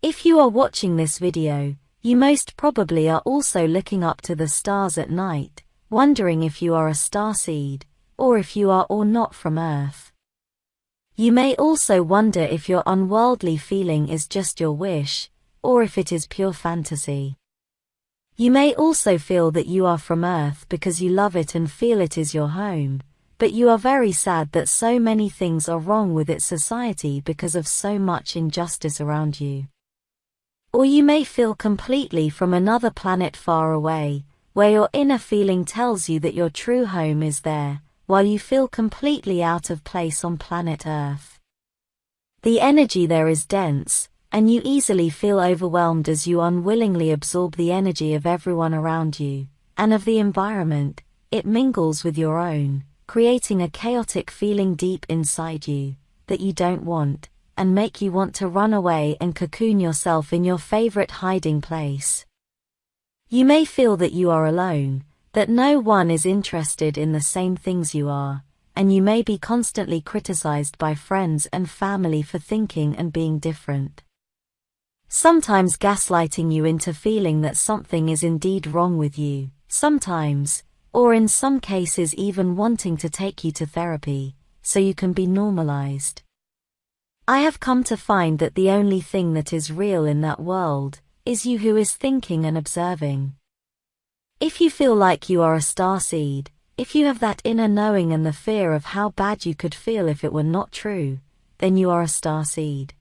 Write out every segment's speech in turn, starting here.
If you are watching this video, you most probably are also looking up to the stars at night, wondering if you are a starseed, or if you are or not from Earth. You may also wonder if your unworldly feeling is just your wish, or if it is pure fantasy. You may also feel that you are from Earth because you love it and feel it is your home, but you are very sad that so many things are wrong with its society because of so much injustice around you. Or you may feel completely from another planet far away, where your inner feeling tells you that your true home is there, while you feel completely out of place on planet Earth. The energy there is dense, and you easily feel overwhelmed as you unwillingly absorb the energy of everyone around you, and of the environment. It mingles with your own, creating a chaotic feeling deep inside you, that you don't want, and make you want to run away and cocoon yourself in your favorite hiding place. You may feel that you are alone, that no one is interested in the same things you are, and you may be constantly criticized by friends and family for thinking and being different. Sometimes gaslighting you into feeling that something is indeed wrong with you, sometimes, or in some cases even wanting to take you to therapy, so you can be normalized. I have come to find that the only thing that is real in that world is you who is thinking and observing. If you feel like you are a starseed, if you have that inner knowing and the fear of how bad you could feel if it were not true, then you are a starseed.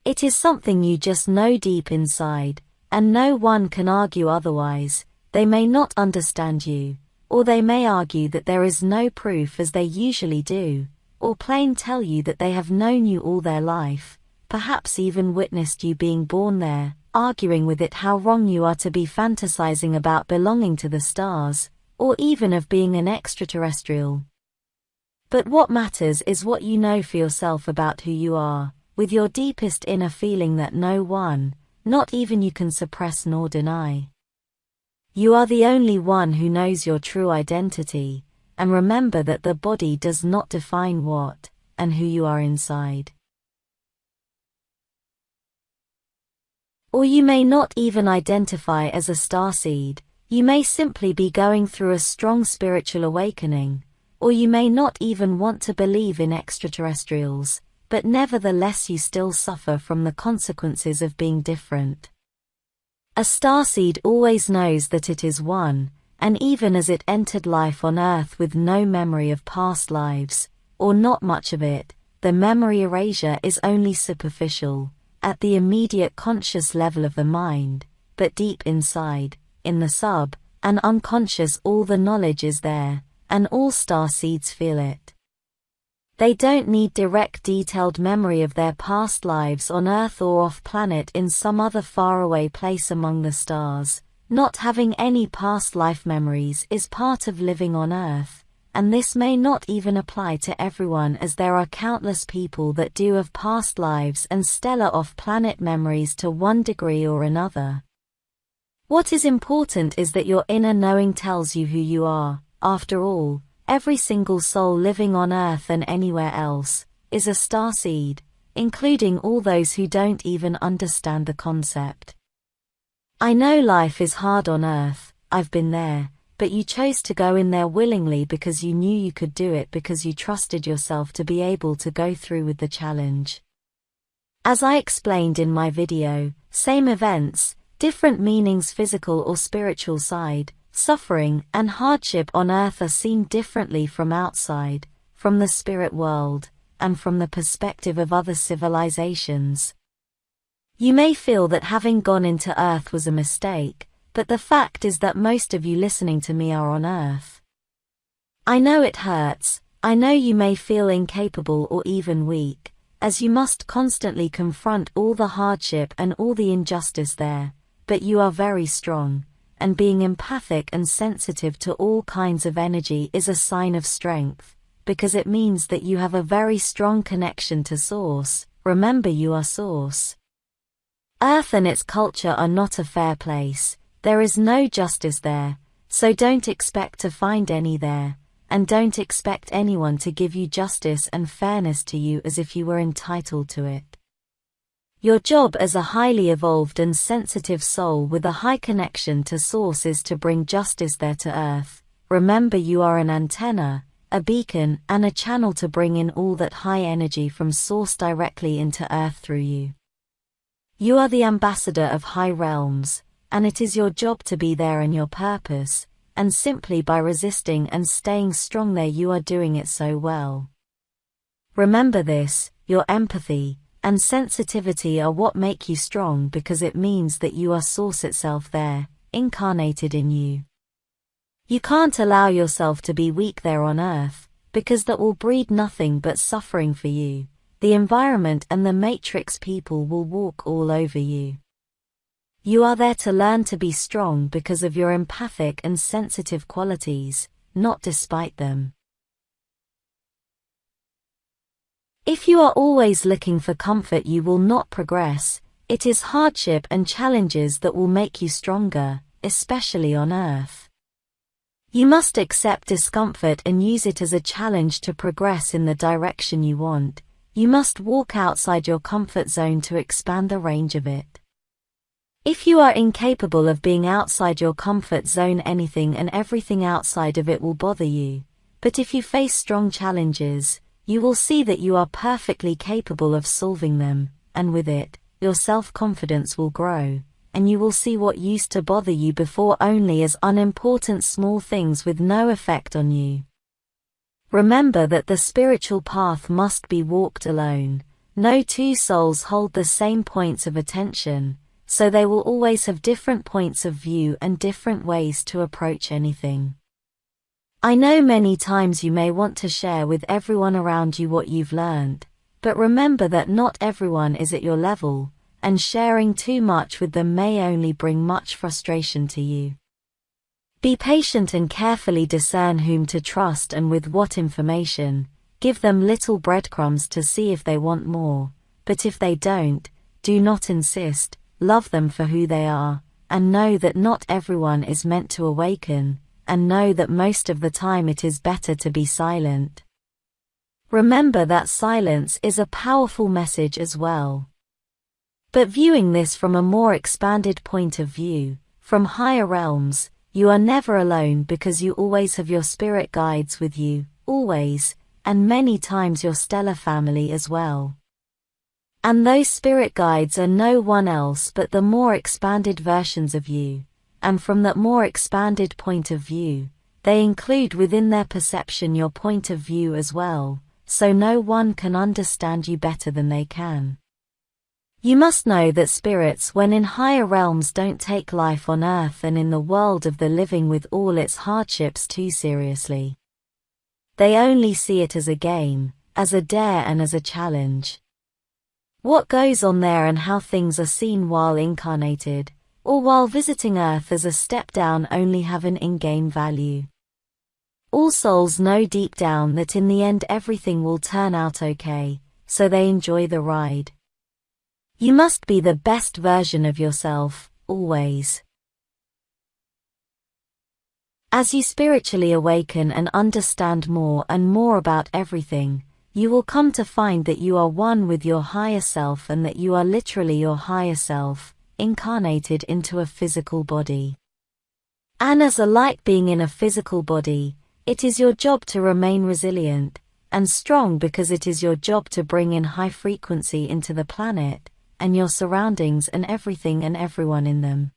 It is something you just know deep inside, and no one can argue otherwise. They may not understand you, or they may argue that there is no proof as they usually do, or plain tell you that they have known you all their life, perhaps even witnessed you being born there, arguing with it how wrong you are to be fantasizing about belonging to the stars, or even of being an extraterrestrial. But what matters is what you know for yourself about who you are, with your deepest inner feeling that no one, not even you, can suppress nor deny. You are the only one who knows your true identity, and remember that the body does not define what and who you are inside. Or you may not even identify as a starseed, you may simply be going through a strong spiritual awakening, or you may not even want to believe in extraterrestrials, but nevertheless you still suffer from the consequences of being different. A starseed always knows that it is one, and even as it entered life on Earth with no memory of past lives, or not much of it, the memory erasure is only superficial, at the immediate conscious level of the mind, but deep inside, in the sub, and unconscious, all the knowledge is there, and all starseeds feel it. They don't need direct detailed memory of their past lives on Earth or off-planet in some other faraway place among the stars. Not having any past life memories is part of living on Earth, and this may not even apply to everyone, as there are countless people that do have past lives and stellar off-planet memories to one degree or another. What is important is that your inner knowing tells you who you are. After all, every single soul living on Earth and anywhere else is a starseed, including all those who don't even understand the concept. I know life is hard on Earth, I've been there, but you chose to go in there willingly because you knew you could do it, because you trusted yourself to be able to go through with the challenge. As I explained in my video, same events, different meanings, physical or spiritual side, suffering and hardship on Earth are seen differently from outside, from the spirit world, and from the perspective of other civilizations. You may feel that having gone into Earth was a mistake, but the fact is that most of you listening to me are on Earth. I know it hurts, I know you may feel incapable or even weak, as you must constantly confront all the hardship and all the injustice there, but you are very strong. And being empathic and sensitive to all kinds of energy is a sign of strength, because it means that you have a very strong connection to Source. Remember, you are Source. Earth and its culture are not a fair place, there is no justice there, so don't expect to find any there, and don't expect anyone to give you justice and fairness to you as if you were entitled to it. Your job as a highly evolved and sensitive soul with a high connection to Source is to bring justice there to Earth. Remember, you are an antenna, a beacon, and a channel to bring in all that high energy from Source directly into Earth through you. You are the ambassador of high realms, and it is your job to be there in your purpose, and simply by resisting and staying strong there you are doing it so well. Remember this, your empathy and sensitivity are what make you strong, because it means that you are Source itself there, incarnated in you. You can't allow yourself to be weak there on Earth, because that will breed nothing but suffering for you. The environment and the matrix people will walk all over you. You are there to learn to be strong because of your empathic and sensitive qualities, not despite them. If you are always looking for comfort, you will not progress. It is hardship and challenges that will make you stronger, especially on Earth. You must accept discomfort and use it as a challenge to progress in the direction you want. You must walk outside your comfort zone to expand the range of it. If you are incapable of being outside your comfort zone, anything and everything outside of it will bother you. But if you face strong challenges, you will see that you are perfectly capable of solving them, and with it, your self-confidence will grow, and you will see what used to bother you before only as unimportant small things with no effect on you. Remember that the spiritual path must be walked alone. No two souls hold the same points of attention, so they will always have different points of view and different ways to approach anything. I know many times you may want to share with everyone around you what you've learned, but remember that not everyone is at your level, and sharing too much with them may only bring much frustration to you. Be patient and carefully discern whom to trust and with what information. Give them little breadcrumbs to see if they want more, but if they don't, do not insist. Love them for who they are, and know that not everyone is meant to awaken, and know that most of the time it is better to be silent. Remember that silence is a powerful message as well. But viewing this from a more expanded point of view, from higher realms, you are never alone because you always have your spirit guides with you, always, and many times your stellar family as well. And those spirit guides are no one else but the more expanded versions of you, and from that more expanded point of view, they include within their perception your point of view as well, so no one can understand you better than they can. You must know that spirits when in higher realms don't take life on Earth and in the world of the living with all its hardships too seriously. They only see it as a game, as a dare and as a challenge. What goes on there and how things are seen while incarnated, or while visiting Earth as a step down only have an in-game value. All souls know deep down that in the end everything will turn out okay, so they enjoy the ride. You must be the best version of yourself, always. As you spiritually awaken and understand more and more about everything, you will come to find that you are one with your higher self and that you are literally your higher self, incarnated into a physical body. And as a light being in a physical body, it is your job to remain resilient and strong because it is your job to bring in high frequency into the planet and your surroundings and everything and everyone in them.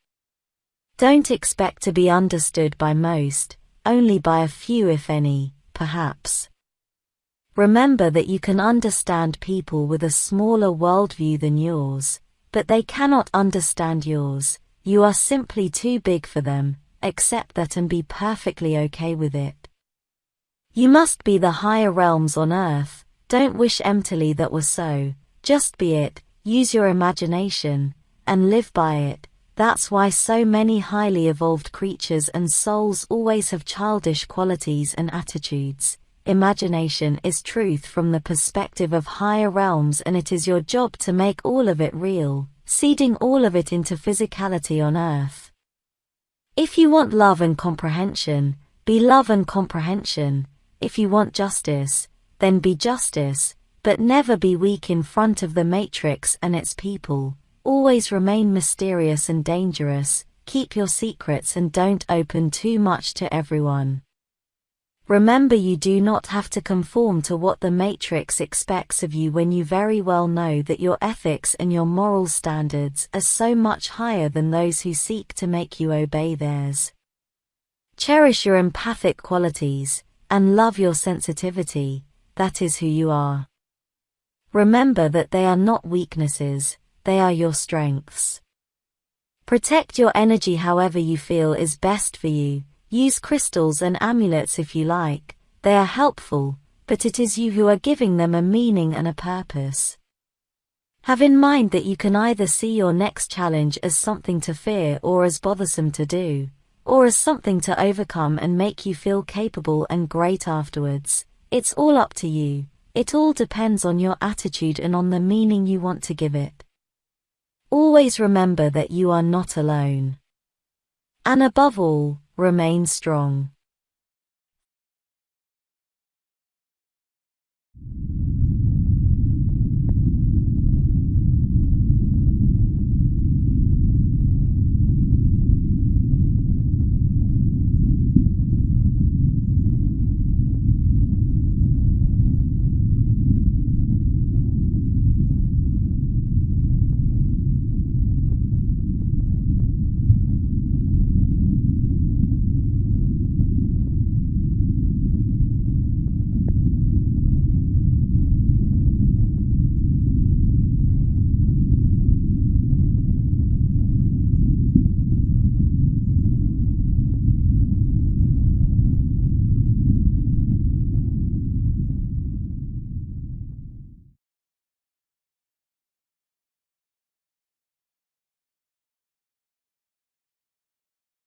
Don't expect to be understood by most, only by a few if any, perhaps. Remember that you can understand people with a smaller worldview than yours, but they cannot understand yours. You are simply too big for them. Accept that and be perfectly okay with it. You must be the higher realms on Earth. Don't wish emptily that were so. Just be it, use your imagination, and live by it. That's why so many highly evolved creatures and souls always have childish qualities and attitudes. Imagination is truth from the perspective of higher realms, and it is your job to make all of it real, seeding all of it into physicality on Earth. If you want love and comprehension, be love and comprehension. If you want justice, then be justice, But never be weak in front of the Matrix and its people. Always remain mysterious and dangerous, keep your secrets and don't open too much to everyone. Remember, you do not have to conform to what the Matrix expects of you when you very well know that your ethics and your moral standards are so much higher than those who seek to make you obey theirs. Cherish your empathic qualities, and love your sensitivity. That is who you are. Remember that they are not weaknesses, they are your strengths. Protect your energy however you feel is best for you. Use crystals and amulets if you like, they are helpful, but it is you who are giving them a meaning and a purpose. Have in mind that you can either see your next challenge as something to fear or as bothersome to do, or as something to overcome and make you feel capable and great afterwards. It's all up to you. It all depends on your attitude and on the meaning you want to give it. Always remember that you are not alone. And above all, remain strong.